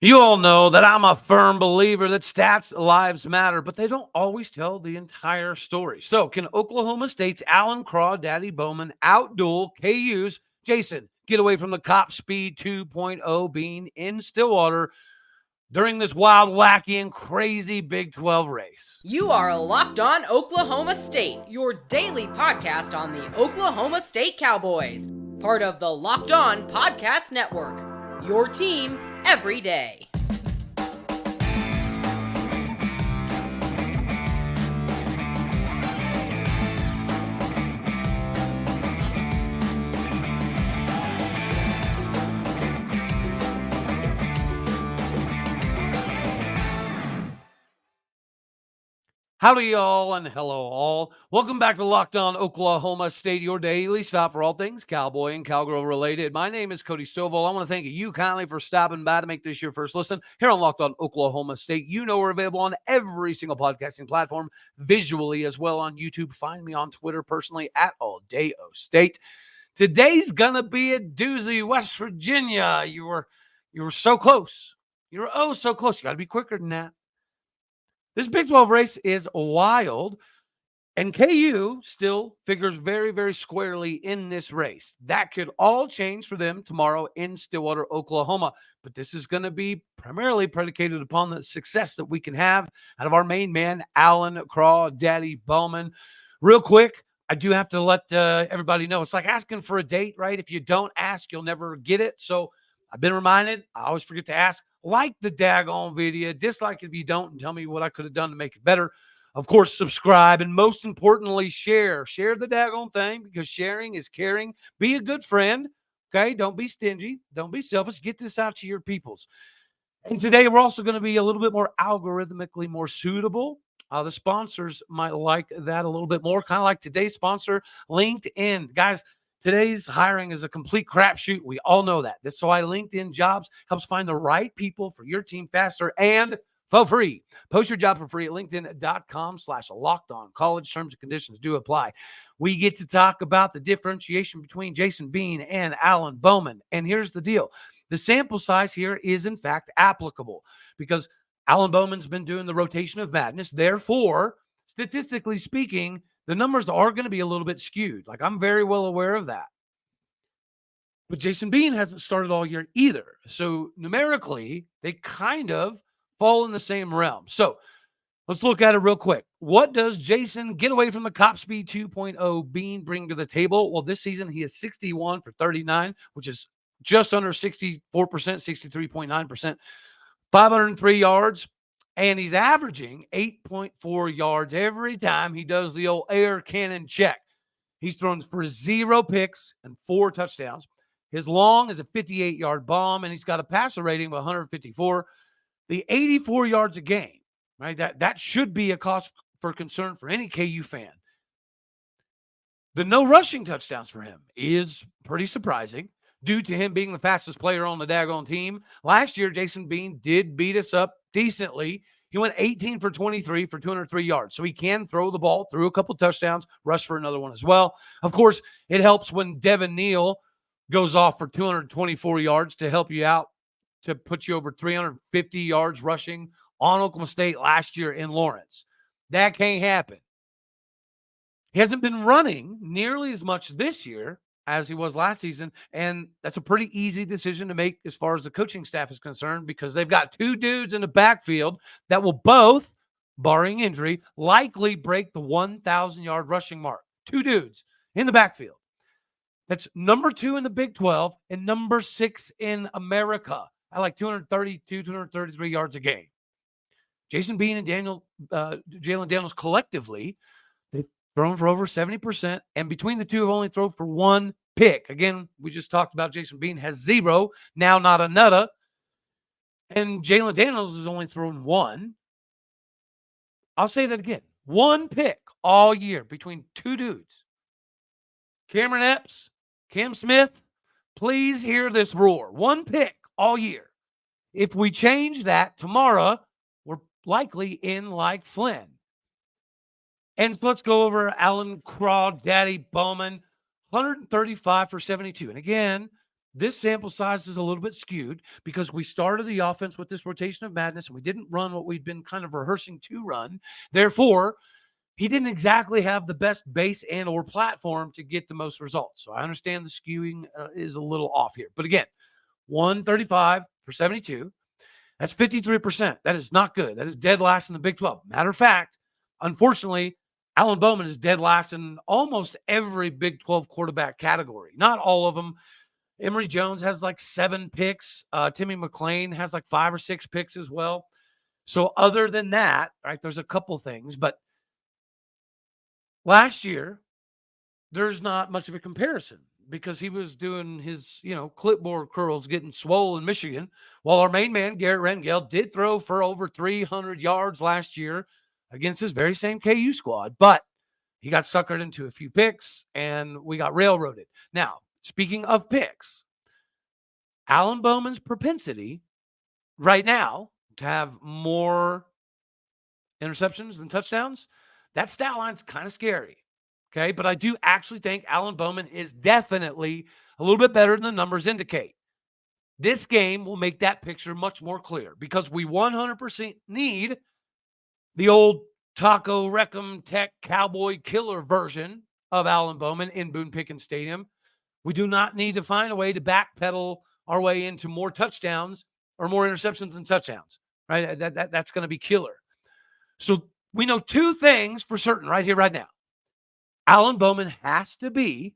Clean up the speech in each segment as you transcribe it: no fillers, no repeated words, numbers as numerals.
You all know that I'm a firm believer that stats lives matter, but they don't always tell the entire story. So, can Oklahoma State's Alan Crawdaddy Bowman outduel KU's Jason get away from the Cop Speed 2.0 being in Stillwater during this wild, wacky, and crazy Big 12 race? You are Locked On Oklahoma State, your daily podcast on the Oklahoma State Cowboys, part of the Locked On Podcast Network. Your team every day. Howdy, y'all, and hello, all. Welcome back to Locked On Oklahoma State, your daily stop for all things cowboy and cowgirl related. My name is Cody Stovall. I want to thank you kindly for stopping by to make this your first listen here on Locked On Oklahoma State. You know we're available on every single podcasting platform, visually as well on YouTube. Find me on Twitter personally at AllDayO State. Today's gonna be a doozy. West Virginia, you were so close. You were oh so close. You got to be quicker than that. This Big 12 race is wild, and KU still figures very, very squarely in this race. That could all change for them tomorrow in Stillwater, Oklahoma. But this is going to be primarily predicated upon the success that we can have out of our main man, Alan Crawdaddy Bowman. Real quick, I do have to let everybody know. It's like asking for a date, right? If you don't ask, you'll never get it. So I've been reminded. I always forget to ask. Like the daggone video, dislike it if you don't, and tell me what I could have done to make it better. Of course, subscribe, and most importantly, share. Share the daggone thing, because sharing is caring. Be a good friend, okay? Don't be stingy. Don't be selfish. Get this out to your peoples. And today, we're also going to be a little bit more algorithmically more suitable. The sponsors might like that a little bit more, kind of like today's sponsor, LinkedIn. Guys, today's hiring is a complete crapshoot. We all know that. That's why LinkedIn Jobs helps find the right people for your team faster and for free. Post your job for free at linkedin.com/lockedon. College terms and conditions do apply. We get to talk about the differentiation between Jason Bean and Alan Bowman. And here's the deal. The sample size here is, in fact, applicable because Alan Bowman's been doing the rotation of madness. Therefore, statistically speaking, the numbers are going to be a little bit skewed. Like, I'm very well aware of that. But Jason Bean hasn't started all year either. So numerically, they kind of fall in the same realm. So let's look at it real quick. What does Jason get away from the Cop Speed 2.0 Bean bring to the table? Well, this season he is 61 for 39, which is just under 64%, 63.9%, 503 yards. And he's averaging 8.4 yards every time he does the old air cannon check. He's thrown for 0 picks and 4 touchdowns. His long is a 58-yard bomb, and he's got a passer rating of 154. The 84 yards a game, right? That should be a cause for concern for any KU fan. The no rushing touchdowns for him is pretty surprising due to him being the fastest player on the daggone team. Last year, Jason Bean did beat us up decently. He went 18 for 23 for 203 yards. So he can throw the ball, threw a couple touchdowns, rush for another one as well. Of course, it helps when Devin Neal goes off for 224 yards to help you out, to put you over 350 yards rushing on Oklahoma State last year in Lawrence. That can't happen. He hasn't been running nearly as much this year as he was last season, and that's a pretty easy decision to make as far as the coaching staff is concerned, because they've got 2 dudes in the backfield that will both, barring injury, likely break the 1,000-yard rushing mark. 2 dudes in the backfield. That's number 2 in the Big 12 and number 6 in America at like 232, 233 yards a game. Jason Bean and Jalen Daniels collectively, they've thrown for over 70%, and between the two have only thrown for 1 pick. Again, we just talked about Jason Bean has 0, now not another, and Jalen Daniels has only thrown 1. I'll say that again. 1 pick all year between 2 dudes. Cameron Epps, Cam Smith, please hear this roar. 1 pick all year. If we change that tomorrow, we're likely in like Flynn. And so let's go over Alan Crawdaddy Bowman, 135 for 72. And again, This sample size is a little bit skewed because we started the offense with this rotation of madness and we didn't run what we'd been kind of rehearsing to run. Therefore, he didn't exactly have the best base and or platform to get the most results. So I understand the skewing is a little off here. But again, 135 for 72. That's 53%. That is not good. That is dead last in the Big 12. Matter of fact, unfortunately, Alan Bowman is dead last in almost every Big 12 quarterback category. Not all of them. Emory Jones has like 7 picks. Timmy McClain has like 5 or 6 picks as well. So other than that, right, there's a couple things. But last year, there's not much of a comparison because he was doing his, clipboard curls getting swole in Michigan, while our main man, Garrett Rengel, did throw for over 300 yards last year against this very same KU squad. But he got suckered into a few picks, and we got railroaded. Now, speaking of picks, Alan Bowman's propensity right now to have more interceptions than touchdowns, that stat line's kind of scary. Okay, but I do actually think Alan Bowman is definitely a little bit better than the numbers indicate. This game will make that picture much more clear because we 100% need the old Taco Reckham Tech Cowboy Killer version of Alan Bowman in Boone Pickens Stadium. We do not need to find a way to backpedal our way into more touchdowns or more interceptions and touchdowns, right? That's going to be killer. So we know 2 things for certain right here, right now. Alan Bowman has to be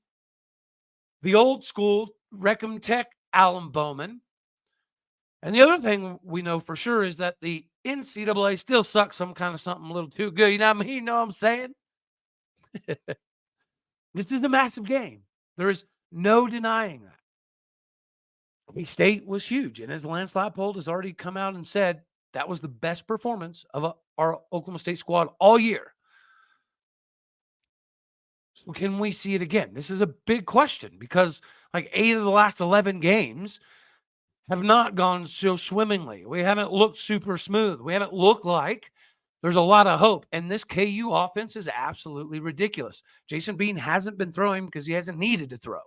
the old school Reckham Tech Alan Bowman. And the other thing we know for sure is that the NCAA still sucks some kind of something a little too good. You know what I mean? You know what I'm saying? This is a massive game. There is no denying that. K-State was huge. And as Lance Leipold has already come out and said, that was the best performance of our Oklahoma State squad all year. So can we see it again? This is a big question because like 8 of the last 11 games have not gone so swimmingly. We haven't looked super smooth. We haven't looked like there's a lot of hope. And this KU offense is absolutely ridiculous. Jason Bean hasn't been throwing because he hasn't needed to throw.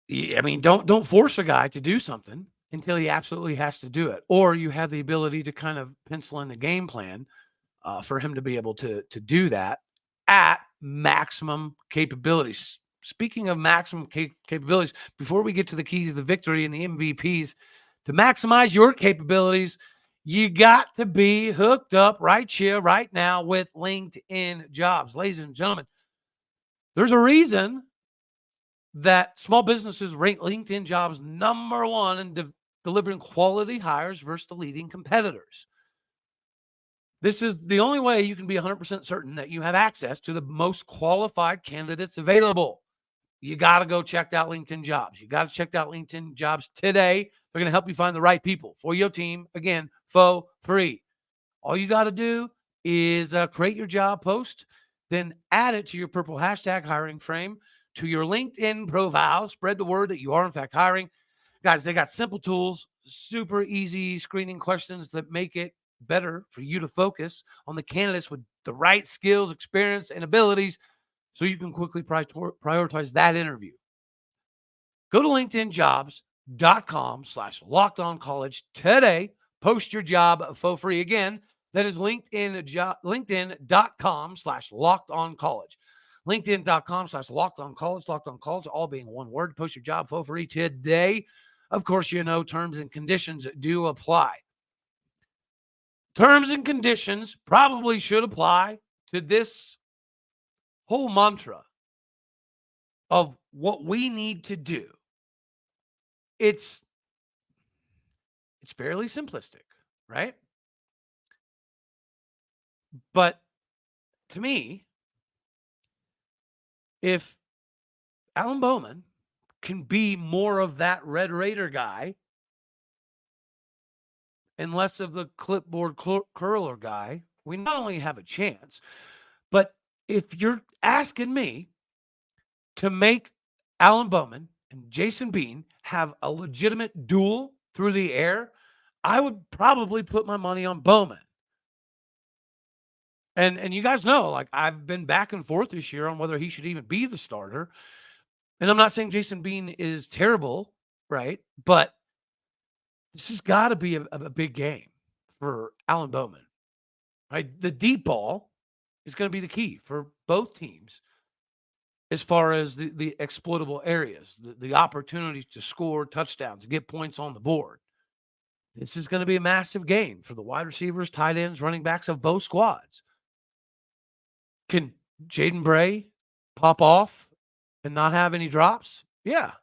I mean, don't force a guy to do something until he absolutely has to do it. Or you have the ability to kind of pencil in the game plan for him to be able to do that at maximum capabilities. Speaking of maximum capabilities, before we get to the keys of the victory and the MVPs, to maximize your capabilities, you got to be hooked up right here, right now with LinkedIn Jobs. Ladies and gentlemen, there's a reason that small businesses rank LinkedIn Jobs number 1 in delivering quality hires versus the leading competitors. This is the only way you can be 100% certain that you have access to the most qualified candidates available. You got to go check out LinkedIn Jobs. You got to check out LinkedIn Jobs today. They're going to help you find the right people for your team. Again, for free. All you got to do is create your job post, then add it to your purple hashtag hiring frame, to your LinkedIn profile. Spread the word that you are, in fact, hiring. Guys, they got simple tools, super easy screening questions that make it better for you to focus on the candidates with the right skills, experience, and abilities so you can quickly prioritize that interview. Go to linkedinjobs.com/lockedoncollege today. Post your job for free. Again, that is linkedin.com/lockedoncollege. LinkedIn.com/lockedoncollege. Locked On College, all being one word. Post your job for free today. Of course, terms and conditions do apply. Terms and conditions probably should apply to this whole mantra of what we need to do. It's fairly simplistic, right? But to me, if Alan Bowman can be more of that Red Raider guy and less of the clipboard curler guy, we not only have a chance, but if you're asking me to make Alan Bowman and Jason Bean have a legitimate duel through the air, I would probably put my money on Bowman. And you guys know, like, I've been back and forth this year on whether he should even be the starter. And I'm not saying Jason Bean is terrible, right? But this has got to be a big game for Alan Bowman, right? The deep ball is going to be the key for both teams as far as the exploitable areas, the opportunities to score touchdowns, to get points on the board. This is going to be a massive game for the wide receivers, tight ends, running backs of both squads. Can Jaden Bray pop off and not have any drops? Yeah.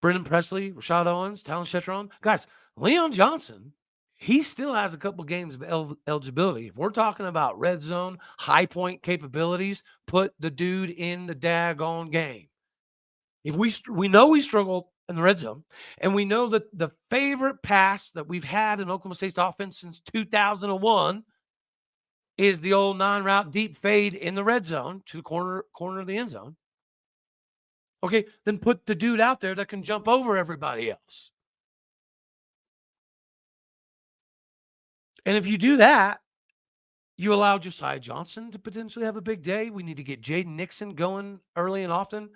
Brennen Presley, Rashad Owens, Talon Chetron. Guys, Leon Johnson, he still has a couple games of eligibility. If we're talking about red zone, high point capabilities, put the dude in the daggone game. If we know we struggle in the red zone, and we know that the favorite pass that we've had in Oklahoma State's offense since 2001 is the old 9-route deep fade in the red zone to the corner of the end zone. Okay, then put the dude out there that can jump over everybody else. And if you do that, you allow Josiah Johnson to potentially have a big day. We need to get Jaden Nixon going early and often.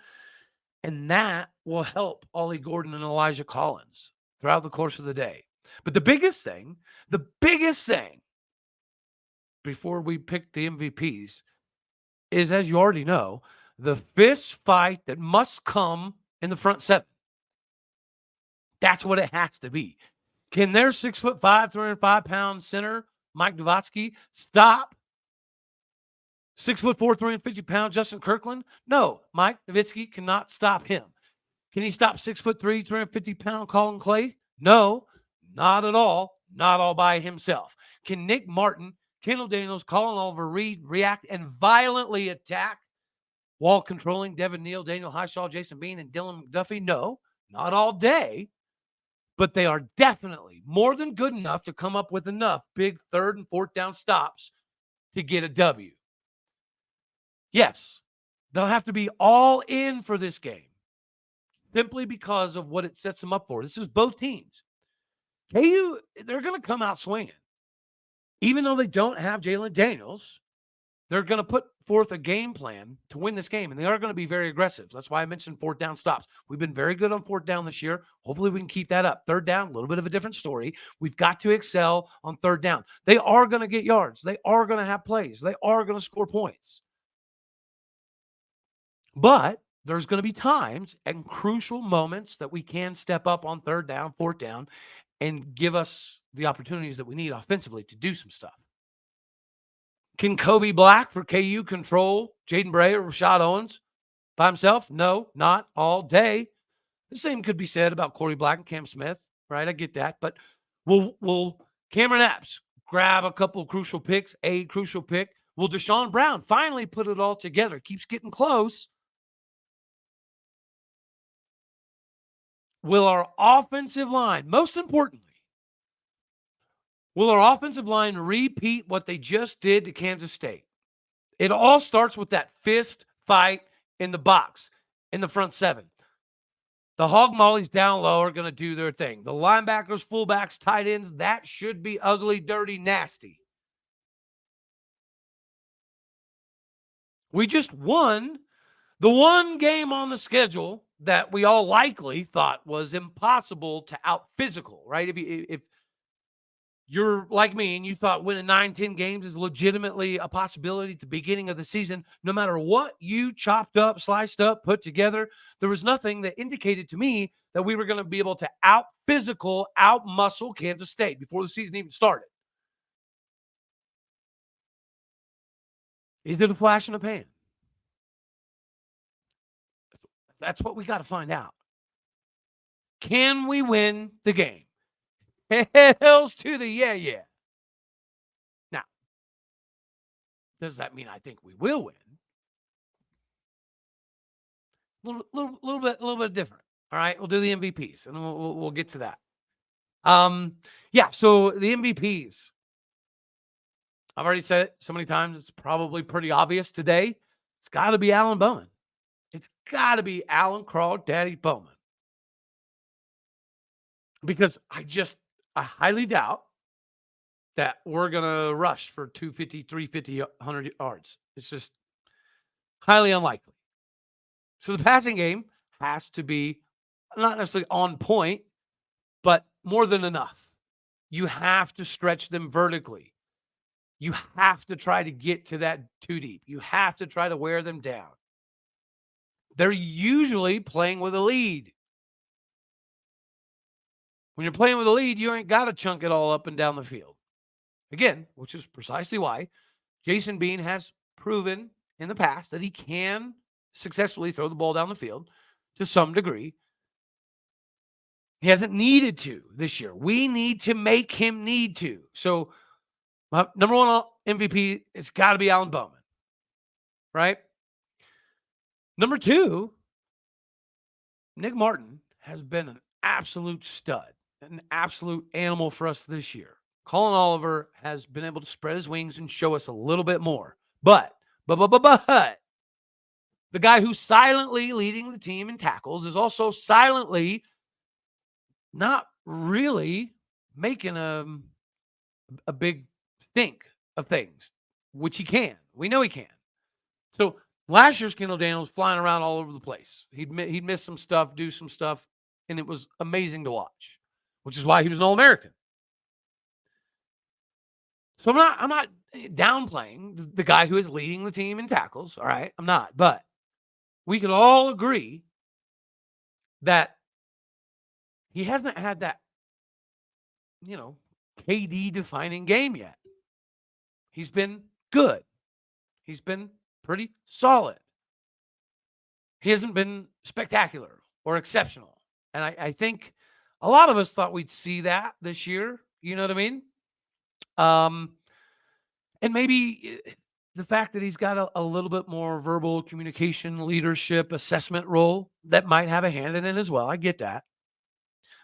And that will help Ollie Gordon and Elijah Collins throughout the course of the day. But the biggest thing before we pick the MVPs is, as you already know, the fist fight that must come in the front seven. That's what it has to be. Can their 6'5", 305-pound center, Mike Novatsky, stop 6'4", 350-pound Justin Kirkland? No, Mike Novatsky cannot stop him. Can he stop 6'3", 350-pound Colin Clay? No, not at all. Not all by himself. Can Nick Martin, Kendal Daniels, Colin Oliver Reed react and violently attack while controlling Devin Neal, Daniel Highshaw, Jason Bean, and Dylan McDuffie? No, not all day. But they are definitely more than good enough to come up with enough big third and fourth down stops to get a W. Yes, they'll have to be all in for this game simply because of what it sets them up for. This is both teams. KU, they're going to come out swinging. Even though they don't have Jalen Daniels, they're going to put forth a game plan to win this game, and they are going to be very aggressive. That's why I mentioned fourth down stops. We've been very good on fourth down this year. Hopefully we can keep that up. Third down, a little bit of a different story. We've got to excel on third down. They are going to get yards. They are going to have plays. They are going to score points. But there's going to be times and crucial moments that we can step up on third down, fourth down, and give us the opportunities that we need offensively to do some stuff. Can Kobe Black for KU control Jaden Bray or Rashad Owens by himself? No, not all day. The same could be said about Corey Black and Cam Smith, right? I get that. But will Cameron Epps grab a couple of crucial picks, a crucial pick? Will Deshaun Brown finally put it all together? Keeps getting close. Will our offensive line, most importantly, will our offensive line repeat what they just did to Kansas State? It all starts with that fist fight in the box, in the front seven. The hog mollies down low are going to do their thing. The linebackers, fullbacks, tight ends, that should be ugly, dirty, nasty. We just won the one game on the schedule that we all likely thought was impossible to out-physical, right? If you're like me and you thought winning 9-10 games is legitimately a possibility at the beginning of the season, no matter what you chopped up, sliced up, put together, there was nothing that indicated to me that we were going to be able to out-physical, out-muscle Kansas State before the season even started. Is it a flash in the pan? That's what we got to find out. Can we win the game? Hells to the yeah. Now, does that mean I think we will win? Little bit different. All right, we'll do the MVPs, and we'll get to that. Yeah. So the MVPs, I've already said it so many times. It's probably pretty obvious today. It's got to be Alan Bowman. It's got to be Alan Crawdaddy Bowman. Because I highly doubt that we're going to rush for 250, 350, 100 yards. It's just highly unlikely. So the passing game has to be not necessarily on point, but more than enough. You have to stretch them vertically. You have to try to get to that too deep. You have to try to wear them down. They're usually playing with a lead. When you're playing with a lead, you ain't got to chunk it all up and down the field. Again, which is precisely why Jason Bean has proven in the past that he can successfully throw the ball down the field to some degree. He hasn't needed to this year. We need to make him need to. So my number one MVP, it's got to be Alan Bowman, right? Number two, Nick Martin has been an absolute stud, an absolute animal for us this year. Colin Oliver has been able to spread his wings and show us a little bit more. But the guy who's silently leading the team in tackles is also silently not really making a big think of things, which he can. We know he can. So last year's Kendal Daniels flying around all over the place. He'd miss some stuff, do some stuff, and it was amazing to watch, which is why he was an All-American. So I'm not downplaying the guy who is leading the team in tackles. All right, I'm not. But we could all agree that he hasn't had that, KD defining game yet. He's been good. He's been pretty solid. He hasn't been spectacular or exceptional. And I think a lot of us thought we'd see that this year. You know what I mean? And maybe the fact that he's got a little bit more verbal communication, leadership, assessment role that might have a hand in it as well. I get that.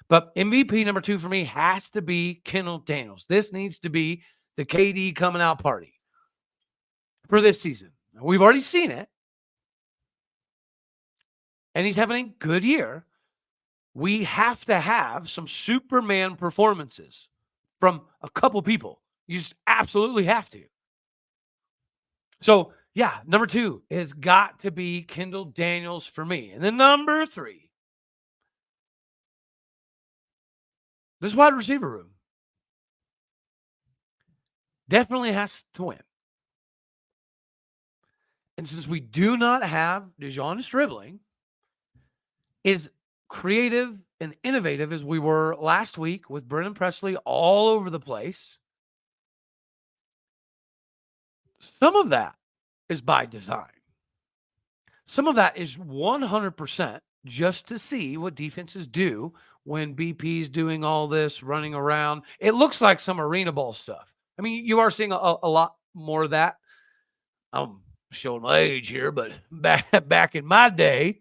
But MVP number 2 for me has to be Kendal Daniels. This needs to be the KD coming out party for this season. We've already seen it. And he's having a good year. We have to have some Superman performances from a couple people. You just absolutely have to. So, yeah, number 2 has got to be Kendal Daniels for me. And then number 3, this wide receiver room definitely has to win. And since we do not have DeJohn Stribling, as creative and innovative as we were last week with Brennen Presley all over the place, some of that is by design. Some of that is 100% just to see what defenses do when BP's doing all this running around. It looks like some arena ball stuff. I mean, you are seeing a lot more of that. I'm showing my age here, but back in my day,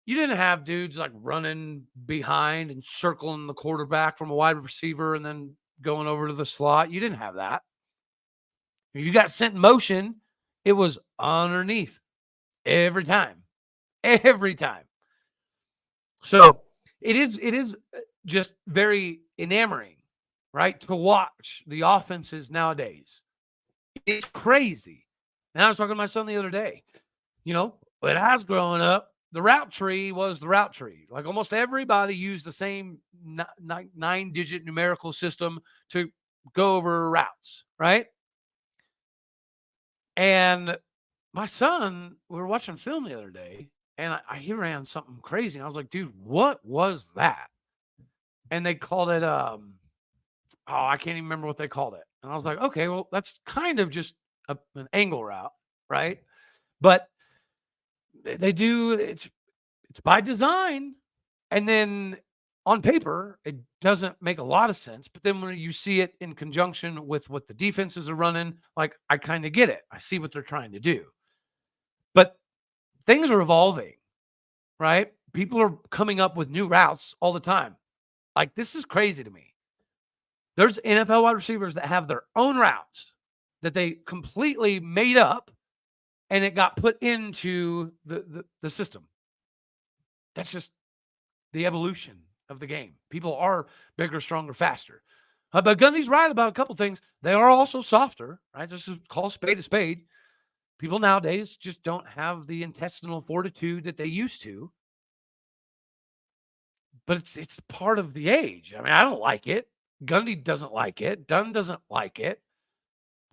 you didn't have dudes like running behind and circling the quarterback from a wide receiver and then going over to the slot. You didn't have that. If you got sent in motion, it was underneath every time. Every time. So it is just very enamoring, right, to watch the offenses nowadays. It's crazy. And I was talking to my son the other day. When I was growing up, the route tree was the route tree. Like almost everybody used the same 9-digit numerical system to go over routes, right? And my son, we were watching film the other day, and he ran something crazy. And I was like, dude, what was that? And they called it, I can't even remember what they called it. And I was like, okay, well, that's kind of just an angle route, right? But they do, it's by design. And then on paper, it doesn't make a lot of sense. But then when you see it in conjunction with what the defenses are running, like I kind of get it. I see what they're trying to do. But things are evolving, right? People are coming up with new routes all the time. Like, this is crazy to me. There's NFL wide receivers that have their own routes that they completely made up, and it got put into the system. That's just the evolution of the game. People are bigger, stronger, faster. But Gundy's right about a couple things. They are also softer, right? Just call a spade a spade. People nowadays just don't have the intestinal fortitude that they used to. But it's part of the age. I mean, I don't like it. Gundy doesn't like it. Dunn doesn't like it.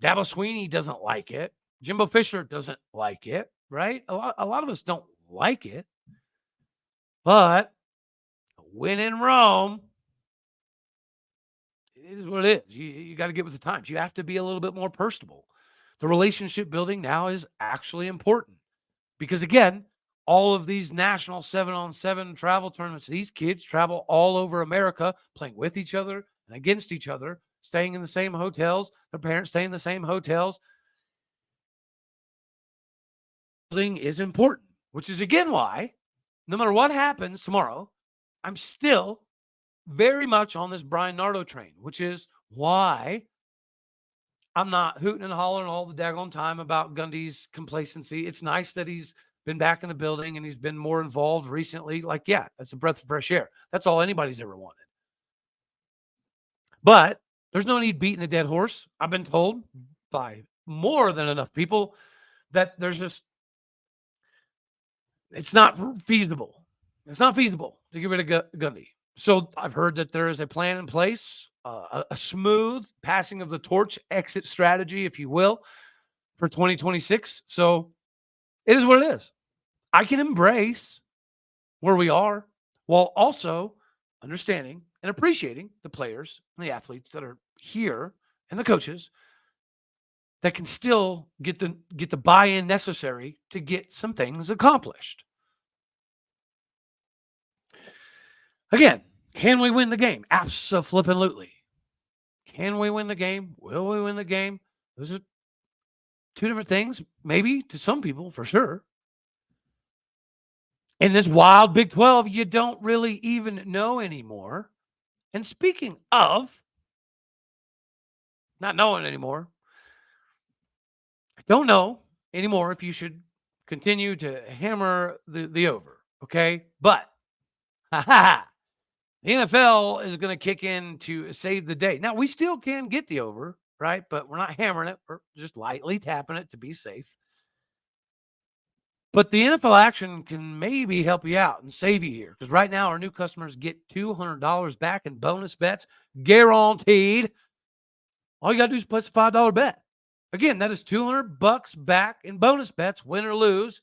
Dabo Sweeney doesn't like it. Jimbo Fisher doesn't like it, right? A lot of us don't like it. But when in Rome, it is what it is. You got to get with the times. You have to be a little bit more personable. The relationship building now is actually important because, again, all of these national 7-on-7 travel tournaments, these kids travel all over America playing with each other and against each other, staying in the same hotels, their parents stay in the same hotels. Building is important, which is, again, why no matter what happens tomorrow, I'm still very much on this Brian Nardo train, which is why I'm not hooting and hollering all the daggone time about Gundy's complacency. It's nice that he's been back in the building and he's been more involved recently. Like, yeah, that's a breath of fresh air. That's all anybody's ever wanted. But there's no need beating a dead horse. I've been told by more than enough people that there's just, it's not feasible. It's not feasible to get rid of Gundy. So I've heard that there is a plan in place, a smooth passing of the torch exit strategy, if you will, for 2026. So it is what it is. I can embrace where we are while also understanding and appreciating the players and the athletes that are here and the coaches that can still get the buy-in necessary to get some things accomplished. Again, can we win the game? Abso-flippin-lutely. Can we win the game? Will we win the game? Those are two different things, maybe to some people, for sure. In this wild Big 12, you don't really even know anymore. And speaking of not knowing anymore, I don't know anymore if you should continue to hammer the over, okay? But the NFL is going to kick in to save the day. Now, we still can get the over, right? But we're not hammering it. We're just lightly tapping it to be safe. But the NFL action can maybe help you out and save you here. Because right now, our new customers get $200 back in bonus bets, guaranteed. All you got to do is place a $5 bet. Again, that is $200 back in bonus bets, win or lose,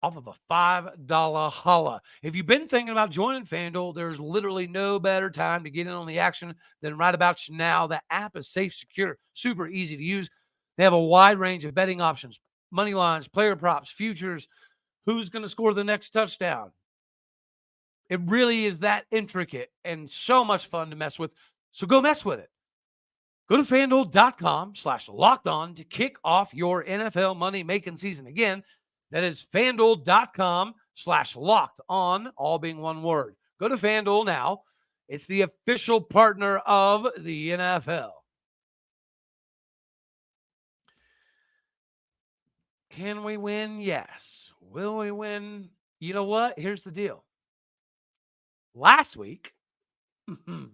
off of a $5 holla. If you've been thinking about joining FanDuel, there's literally no better time to get in on the action than right about now. The app is safe, secure, super easy to use. They have a wide range of betting options, money lines, player props, futures, who's going to score the next touchdown. It really is that intricate and so much fun to mess with. So go mess with it. Go to FanDuel.com/lockedon to kick off your NFL money-making season. Again, that is FanDuel.com/lockedon, all being one word. Go to FanDuel now. It's the official partner of the NFL. Can we win? Yes. Will we win? You know what? Here's the deal. Last week, I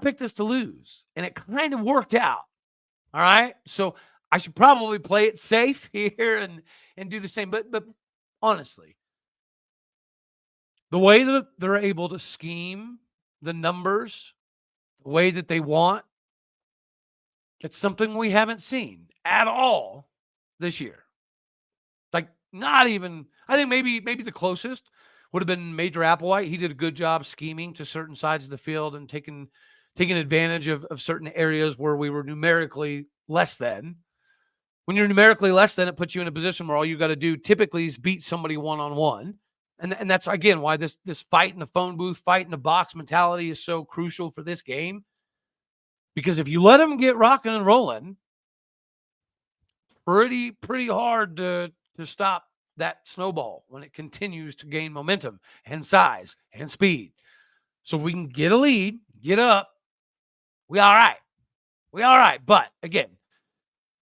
picked us to lose, and it kind of worked out. All right? So I should probably play it safe here and do the same. But honestly, the way that they're able to scheme the numbers, the way that they want, it's something we haven't seen at all this year. Like, not even, I think maybe the closest would have been Major Applewhite. He did a good job scheming to certain sides of the field and taking advantage of certain areas where we were numerically less than. When you're numerically less than, it puts you in a position where all you got to do typically is beat somebody one-on-one. And that's, again, why this fight in the phone booth, fight in the box mentality is so crucial for this game. Because if you let them get rocking and rolling, pretty hard to stop that snowball when it continues to gain momentum and size and speed. So we can get a lead, get up. We all right. But again,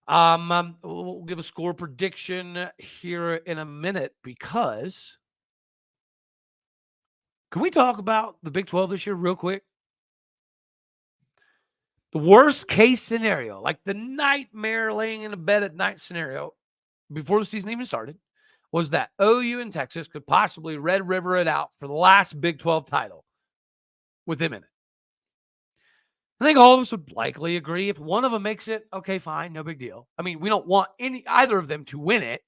we'll give a score prediction here in a minute because can we talk about the Big 12 this year real quick? The worst case scenario, like the nightmare laying in a bed at night scenario before the season even started, was that OU and Texas could possibly Red River it out for the last Big 12 title with them in it. I think all of us would likely agree if one of them makes it, okay, fine, no big deal. I mean, we don't want either of them to win it.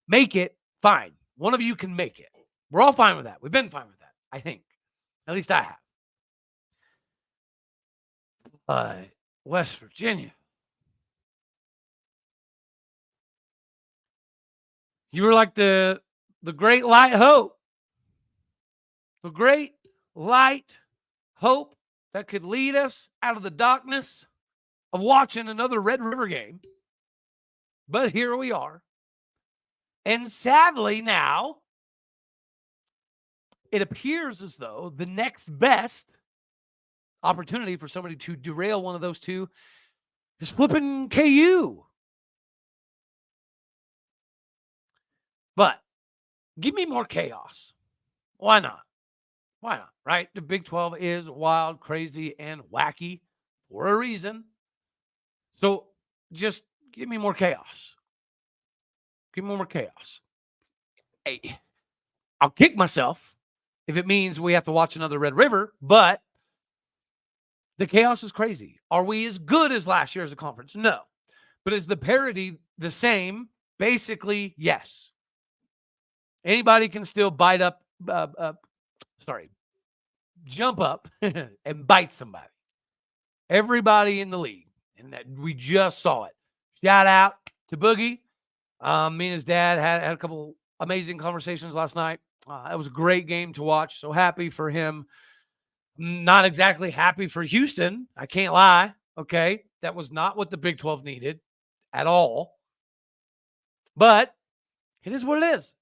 Make it, fine. One of you can make it. We're all fine with that. We've been fine with that, I think. At least I have. West Virginia. You were like the great light hope. The great light hope that could lead us out of the darkness of watching another Red River game. But here we are. And sadly now, it appears as though the next best opportunity for somebody to derail one of those two is flipping KU. But give me more chaos. Why not? Why not, right? The Big 12 is wild, crazy, and wacky for a reason. So just give me more chaos. Give me more chaos. Hey, I'll kick myself if it means we have to watch another Red River, but the chaos is crazy. Are we as good as last year as a conference? No. But is the parity the same? Basically, yes. Anybody can still jump up and bite somebody. Everybody in the league. And that we just saw it. Shout out to Boogie. Me and his dad had a couple amazing conversations last night. It was a great game to watch. So happy for him. Not exactly happy for Houston. I can't lie. Okay. That was not what the Big 12 needed at all. But it is what it is.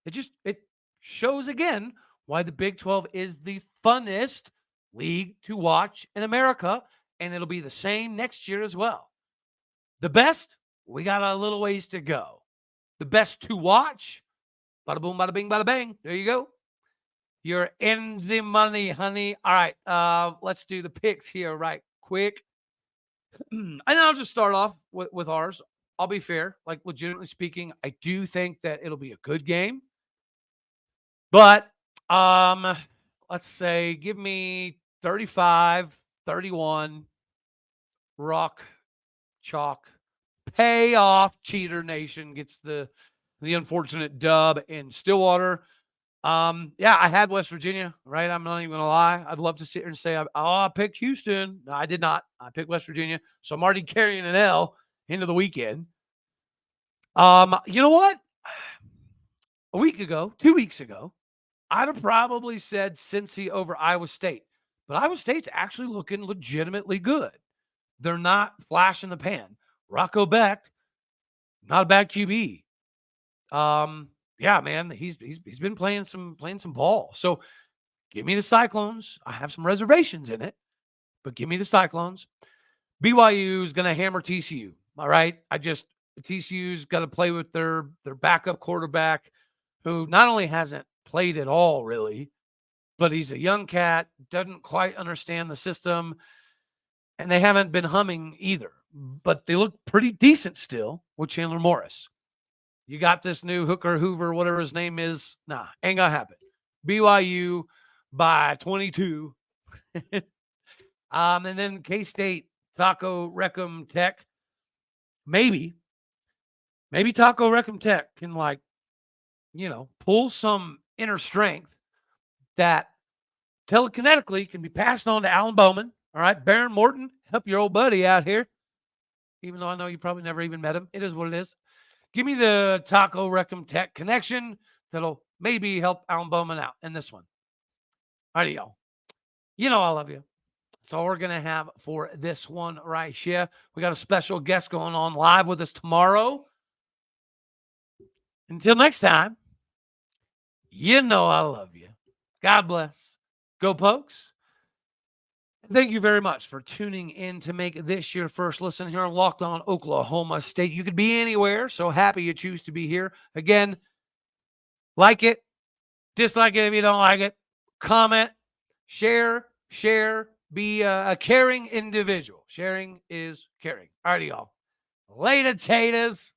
It shows again why the Big 12 is the funnest league to watch in America. And it'll be the same next year as well. The best, we got a little ways to go. The best to watch, bada boom, bada bing, bada bang. There you go. You're in the money, honey. All right, let's do the picks here right quick. And I'll just start off with ours. I'll be fair. Like, legitimately speaking, I do think that it'll be a good game. But let's say give me 35-31. Rock, chalk, payoff. Cheater Nation gets the unfortunate dub in Stillwater. Yeah, I had West Virginia, right? I'm not even going to lie. I'd love to sit here and say, I picked Houston. No, I did not. I picked West Virginia. So I'm already carrying an L into the weekend. You know what? A week ago, 2 weeks ago, I'd have probably said Cincy over Iowa State. But Iowa State's actually looking legitimately good. They're not flash in the pan. Rocco Becht, not a bad QB. Yeah, man, he's been playing some ball. So give me the Cyclones. I have some reservations in it, but give me the Cyclones. BYU is going to hammer TCU. All right. TCU's got to play with their backup quarterback, who not only hasn't played at all really, but he's a young cat, doesn't quite understand the system, and they haven't been humming either. But they look pretty decent still with Chandler Morris. You got this new Hooker, Hoover, whatever his name is. Nah, ain't gonna happen. BYU by 22. And then K-State, Taco Recum Tech. Maybe Taco Recum Tech can, pull some inner strength that telekinetically can be passed on to Alan Bowman. All right, Baron Morton, help your old buddy out here. Even though I know you probably never even met him. It is what it is. Give me the Taco Recum Tech connection that'll maybe help Alan Bowman out in this one. All right, y'all. You know I love you. That's all we're going to have for this one right here. We got a special guest going on live with us tomorrow. Until next time, you know I love you. God bless. Go Pokes. Thank you very much for tuning in to make this your first listen here on Locked On Oklahoma State. You could be anywhere, so happy you choose to be here. Again, like it, dislike it if you don't like it, comment, share, be a caring individual. Sharing is caring. All righty, y'all. Later, taters.